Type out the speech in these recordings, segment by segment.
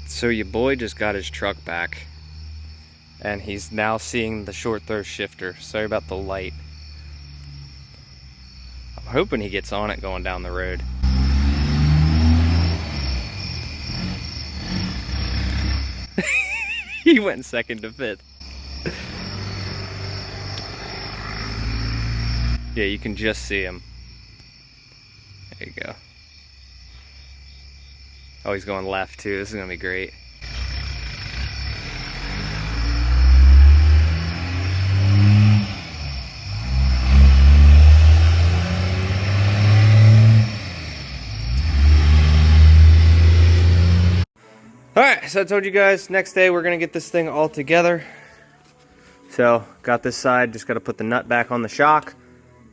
So your boy just got his truck back, and he's now seeing the short throw shifter. Sorry about the light. I'm hoping he gets on it going down the road. He went second to fifth. Yeah, you can just see him. There you go. Oh, he's going left too. This is gonna be great. Alright, so I told you guys, next day we're gonna get this thing all together. So, got this side, just gotta put the nut back on the shock.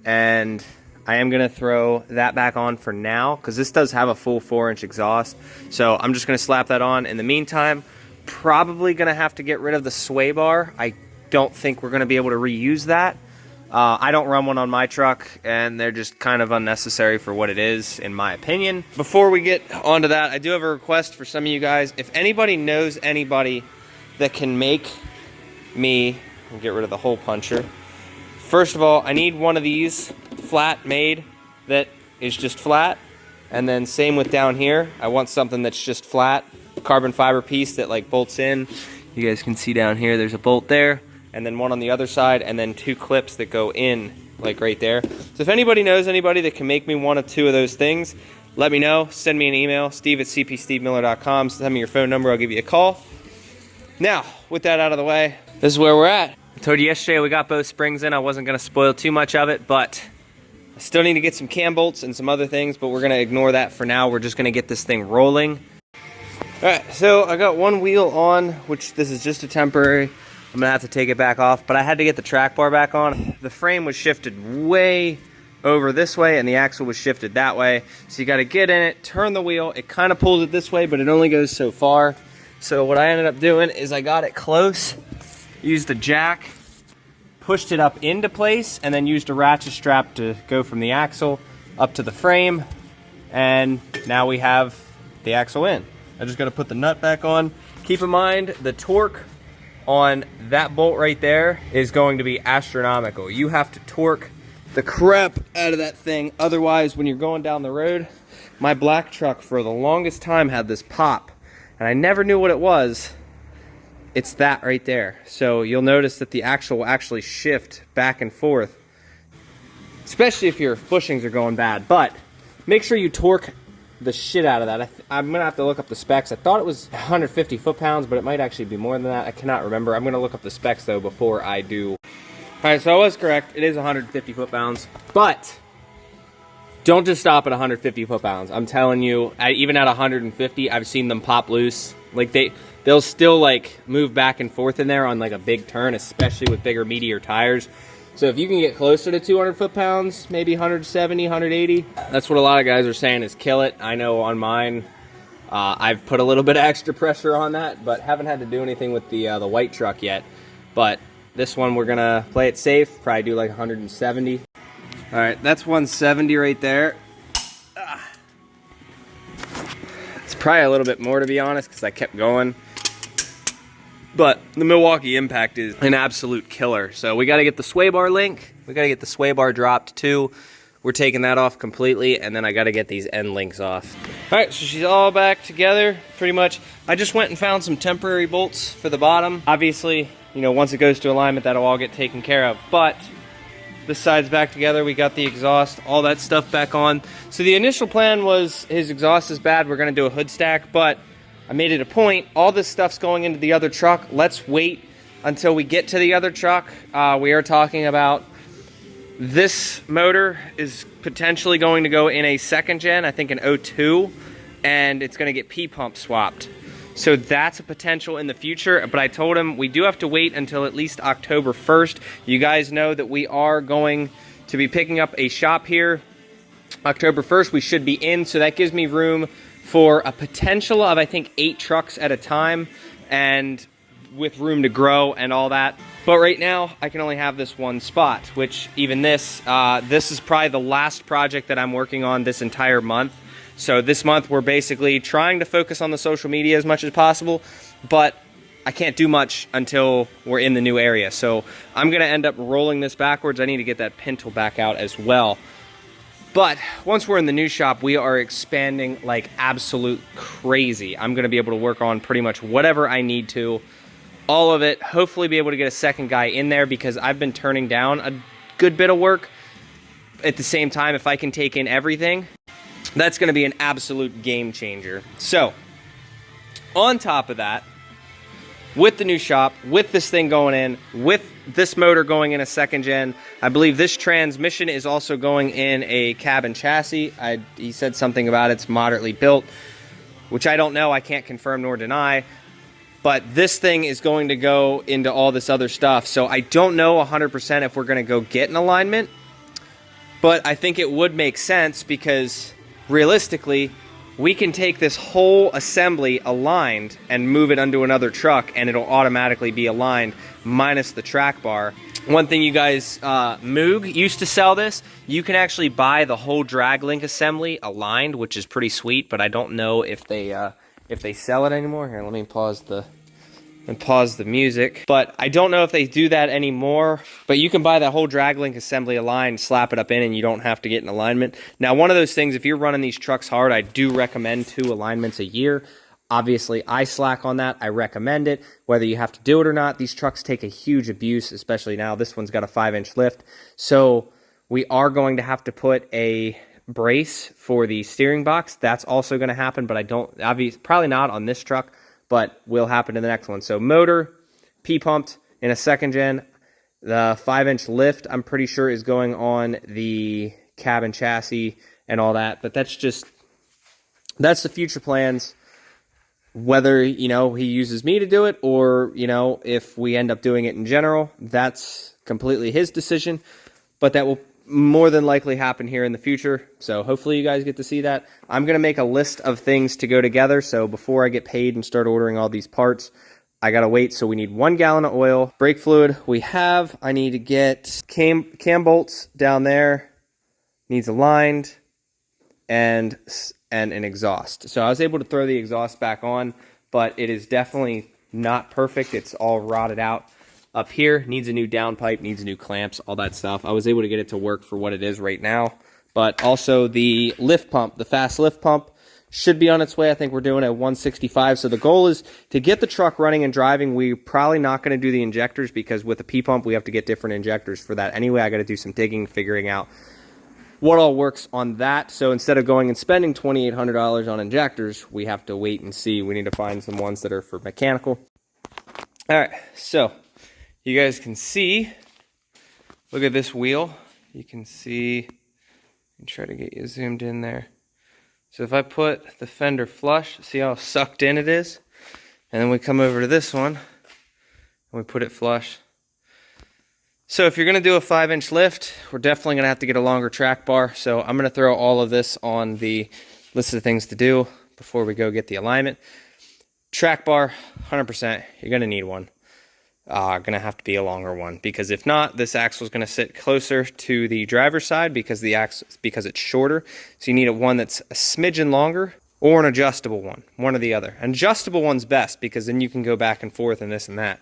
And I am gonna throw that back on for now, because this does have a full 4-inch exhaust. So I'm just gonna slap that on. In the meantime, probably gonna have to get rid of the sway bar. I don't think we're gonna be able to reuse that. I don't run one on my truck, and they're just kind of unnecessary for what it is, in my opinion. Before we get onto that, I do have a request for some of you guys. If anybody knows anybody that can make me, I'll get rid of the hole puncher. First of all, I need one of these flat made that is just flat. And then same with down here. I want something that's just flat. Carbon fiber piece that like bolts in. You guys can see down here, there's a bolt there. And then one on the other side, and then 2 clips that go in, like right there. So if anybody knows anybody that can make me 1 or 2 of those things, let me know. Send me an email, steve@cpstevemiller.com. Send me your phone number, I'll give you a call. Now, with that out of the way, this is where we're at. I told you yesterday we got both springs in. I wasn't gonna spoil too much of it, but I still need to get some cam bolts and some other things, but we're gonna ignore that for now. We're just gonna get this thing rolling. All right, so I got one wheel on, which this is just a temporary. I'm gonna have to take it back off, but I had to get the track bar back on. The frame was shifted way over this way and the axle was shifted that way. So you gotta get in it, turn the wheel. It kind of pulls it this way, but it only goes so far. So what I ended up doing is I got it close, used the jack, pushed it up into place, and then used a ratchet strap to go from the axle up to the frame. And now we have the axle in. I just gotta put the nut back on. Keep in mind, the torque on that bolt right there is going to be astronomical. You have to torque the crap out of that thing. Otherwise, when you're going down the road, my black truck for the longest time had this pop, and I never knew what it was. It's that right there. So you'll notice that the axle will actually shift back and forth, especially if your bushings are going bad. But make sure you torque the shit out of that. I'm gonna have to look up the specs. I thought it was 150 foot-pounds, but it might actually be more than that. I cannot remember. I'm gonna look up the specs though before I do. All right, so I was correct. It is 150 foot-pounds, but don't just stop at 150 foot-pounds. I'm telling you, even at 150, I've seen them pop loose. Like they'll still like move back and forth in there on like a big turn, especially with bigger, meatier tires. So if you can get closer to 200 foot-pounds, maybe 170, 180, that's what a lot of guys are saying is kill it. I know on mine, I've put a little bit of extra pressure on that, but haven't had to do anything with the white truck yet. But this one, we're gonna play it safe, probably do like 170. All right, that's 170 right there. It's probably a little bit more, to be honest, because I kept going. But the Milwaukee Impact is an absolute killer. So we got to get the sway bar link. We got to get the sway bar dropped too. We're taking that off completely, and then I got to get these end links off. All right, so she's all back together pretty much. I just went and found some temporary bolts for the bottom. Obviously, you know, once it goes to alignment, that'll all get taken care of. But this side's back together. We got the exhaust, all that stuff back on. So the initial plan was his exhaust is bad. We're going to do a hood stack, but I made it a point. All this stuff's going into the other truck. Let's wait until we get to the other truck. We are talking about this motor is potentially going to go in a 2nd gen, I think an 02, and it's going to get P-pump swapped. So that's a potential in the future, but I told him we do have to wait until at least October 1st. You guys know that we are going to be picking up a shop here. October 1st, we should be in, so that gives me room for a potential of, I think, 8 trucks at a time, and with room to grow and all that. But right now, I can only have this one spot, which even this is probably the last project that I'm working on this entire month. So this month we're basically trying to focus on the social media as much as possible, but I can't do much until we're in the new area. So I'm gonna end up rolling this backwards. I need to get that pintle back out as well. But once we're in the new shop, we are expanding like absolute crazy. I'm gonna be able to work on pretty much whatever I need to, all of it. Hopefully be able to get a second guy in there because I've been turning down a good bit of work. At the same time, if I can take in everything, that's gonna be an absolute game changer. So, on top of that, with the new shop, with this thing going in, with this motor going in a second gen, I believe this transmission is also going in a cabin chassis. He said something about it's moderately built, which I don't know, I can't confirm nor deny, but this thing is going to go into all this other stuff. So I don't know 100% if we're gonna go get an alignment, but I think it would make sense because realistically, we can take this whole assembly aligned and move it onto another truck and it'll automatically be aligned minus the track bar. One thing you guys, Moog used to sell this. You can actually buy the whole drag link assembly aligned, which is pretty sweet, but I don't know if they sell it anymore. Here, let me pause the music. But I don't know if they do that anymore, but you can buy that whole drag link assembly aligned, slap it up in, and you don't have to get an alignment. Now, one of those things, if you're running these trucks hard, I do recommend 2 alignments a year. Obviously, I slack on that. I recommend it, whether you have to do it or not. These trucks take a huge abuse, especially now. This one's got a 5-inch lift. So we are going to have to put a brace for the steering box. That's also going to happen, but probably not on this truck, but will happen in the next one. So motor, P-pumped in a second gen. The 5-inch lift, I'm pretty sure, is going on the cabin chassis and all that. But that's the future plans. Whether, you know, he uses me to do it or, you know, if we end up doing it in general, that's completely his decision. But that will more than likely happen here in the future. So hopefully you guys get to see that. I'm going to make a list of things to go together. So before I get paid and start ordering all these parts, I got to wait. So we need 1 gallon of oil, brake fluid. I need to get cam bolts down there. Needs aligned and an exhaust. So I was able to throw the exhaust back on, but it is definitely not perfect. It's all rotted out. Up here, needs a new downpipe, needs new clamps, all that stuff. I was able to get it to work for what it is right now. But also the lift pump, the fast lift pump, should be on its way. I think we're doing it at 165. So the goal is to get the truck running and driving. We're probably not going to do the injectors because with the P-pump, we have to get different injectors for that. Anyway, I got to do some digging, figuring out what all works on that. So instead of going and spending $2,800 on injectors, we have to wait and see. We need to find some ones that are for mechanical. All right, so you guys can see, look at this wheel. You can see, and try to get you zoomed in there. So if I put the fender flush, see how sucked in it is? And then we come over to this one, and we put it flush. So if you're gonna do a 5-inch lift, we're definitely gonna have to get a longer track bar. So I'm gonna throw all of this on the list of things to do before we go get the alignment. Track bar, 100%, you're gonna need one. Gonna have to be a longer one because if not, this axle is gonna sit closer to the driver's side because it's shorter. So you need one that's a smidgen longer or an adjustable one or the other. An adjustable one's best because then you can go back and forth and this and that.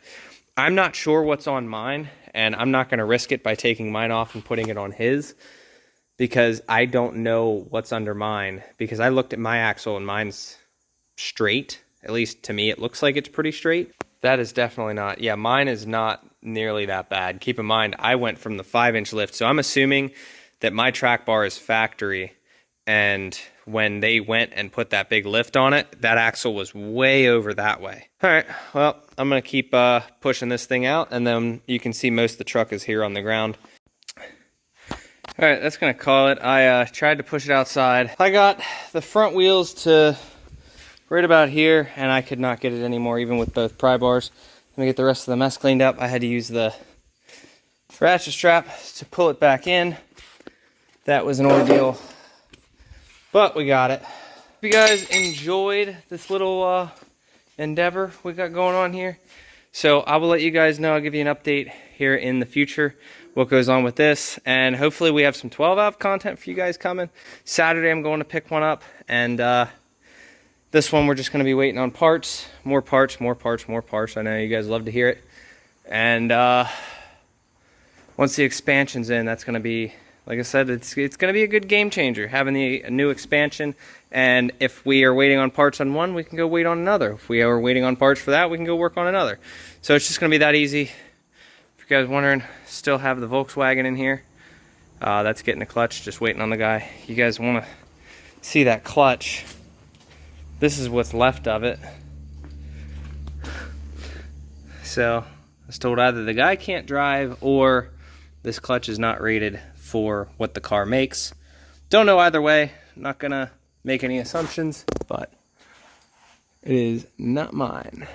I'm not sure what's on mine, and I'm not gonna risk it by taking mine off and putting it on his because I don't know what's under mine because I looked at my axle and mine's straight. At least to me, it looks like it's pretty straight. That is definitely not. Yeah, mine is not nearly that bad. Keep in mind, I went from the 5-inch lift, so I'm assuming that my track bar is factory, and when they went and put that big lift on it, that axle was way over that way. All right, well, I'm going to keep pushing this thing out, and then you can see most of the truck is here on the ground. All right, that's going to call it. I tried to push it outside. I got the front wheels to right about here, and I could not get it anymore, even with both pry bars. Let me get the rest of the mess cleaned up. I had to use the ratchet strap to pull it back in. That was an ordeal, but we got it. If you guys enjoyed this little endeavor we got going on here, so I will let you guys know. I'll give you an update here in the future what goes on with this, and hopefully we have some 12-valve content for you guys coming. Saturday I'm going to pick one up, and this one we're just going to be waiting on parts. More parts, more parts, more parts. I know you guys love to hear it. And once the expansion's in, that's going to be, like I said, it's going to be a good game changer, having the new expansion. And if we are waiting on parts on one, we can go wait on another. If we are waiting on parts for that, we can go work on another. So it's just going to be that easy. If you guys wondering, still have the Volkswagen in here. That's getting a clutch, just waiting on the guy. You guys want to see that clutch? This is what's left of it. So I was told either the guy can't drive or this clutch is not rated for what the car makes. Don't know either way. I'm not gonna make any assumptions, but it is not mine.